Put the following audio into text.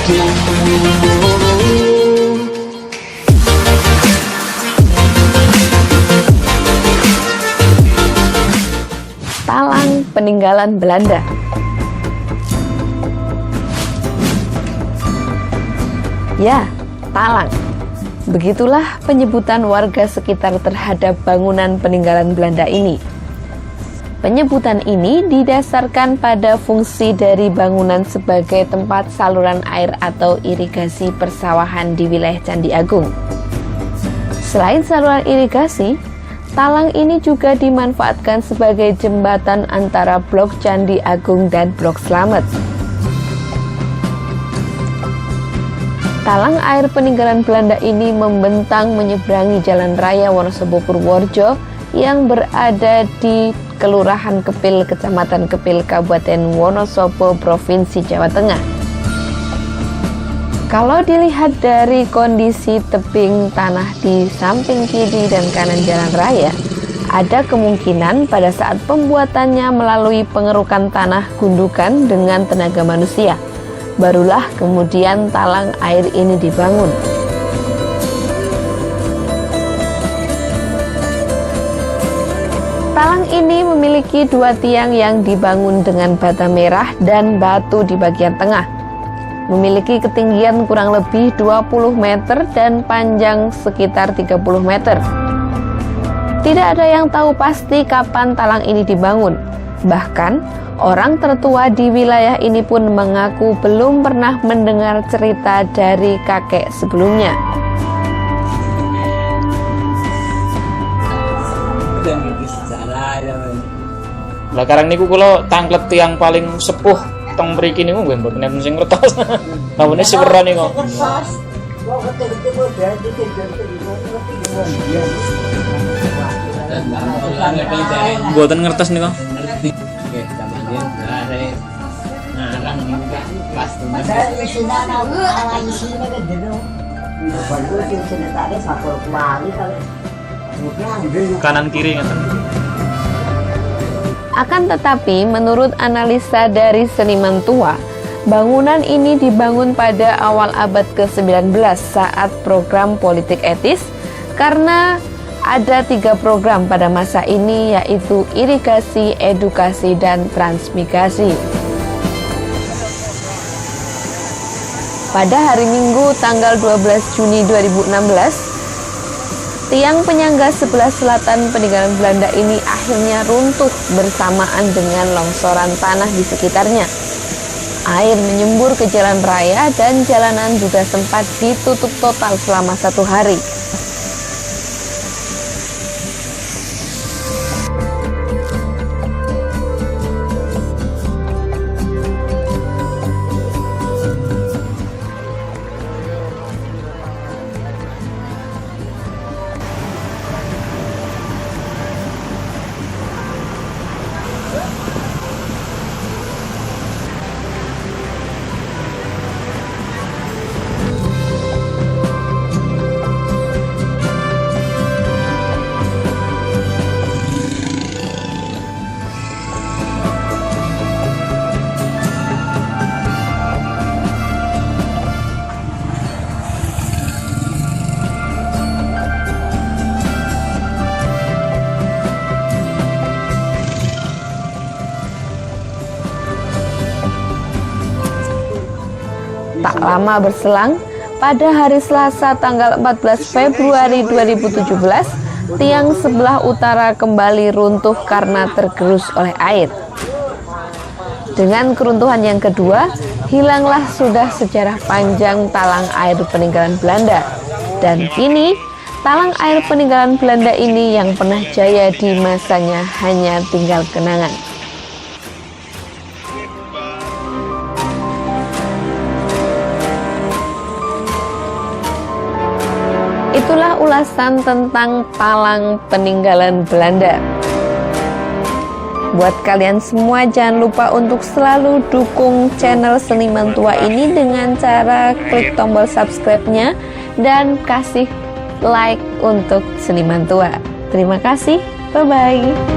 Talang peninggalan Belanda. Ya, talang. Begitulah penyebutan warga sekitar terhadap bangunan peninggalan Belanda ini. Penyebutan ini didasarkan pada fungsi dari bangunan sebagai tempat saluran air atau irigasi persawahan di wilayah Candi Agung. Selain saluran irigasi, talang ini juga dimanfaatkan sebagai jembatan antara Blok Candi Agung dan Blok Slamet. Talang air peninggalan Belanda ini membentang menyeberangi Jalan Raya Wonosobo Purworejo yang berada di Kelurahan Kepil, Kecamatan Kepil, Kabupaten Wonosobo, Provinsi Jawa Tengah. Kalau dilihat dari kondisi tebing tanah di samping kiri dan kanan jalan raya, ada kemungkinan pada saat pembuatannya melalui pengerukan tanah gundukan dengan tenaga manusia. Barulah kemudian talang air ini dibangun. Talang ini memiliki dua tiang yang dibangun dengan bata merah dan batu di bagian tengah. Memiliki ketinggian kurang lebih 20 meter dan panjang sekitar 30 meter. Tidak ada yang tahu pasti kapan talang ini dibangun. Bahkan, orang tertua di wilayah ini pun mengaku belum pernah mendengar cerita dari kakek sebelumnya. Lah karang niku kula tangklet tiang paling sepuh teng mriki niku nggih mboten enten sing ngertos. Namune siweran niku. Mboten ngertos niku. Ngerti. Nggih, sampeyan ngare ngarang niku pas temen. Kanan kiri ngeten. Akan tetapi, menurut analisa dari seniman tua, bangunan ini dibangun pada awal abad ke-19 saat program politik etis karena ada 3 program pada masa ini, yaitu irigasi, edukasi, dan transmigrasi. Pada hari Minggu tanggal 12 Juni 2016, tiang penyangga sebelah selatan peninggalan Belanda ini akhirnya runtuh bersamaan dengan longsoran tanah di sekitarnya. Air menyembur ke jalan raya dan jalanan juga sempat ditutup total selama 1 hari. Tak lama berselang, pada hari Selasa tanggal 14 Februari 2017, tiang sebelah utara kembali runtuh karena tergerus oleh air. Dengan keruntuhan yang kedua, hilanglah sudah sejarah panjang talang air peninggalan Belanda. Dan kini, talang air peninggalan Belanda ini yang pernah jaya di masanya hanya tinggal kenangan. Itulah ulasan tentang talang peninggalan Belanda. Buat kalian semua, jangan lupa untuk selalu dukung channel Seniman Tua ini dengan cara klik tombol subscribe-nya dan kasih like untuk Seniman Tua. Terima kasih, bye-bye.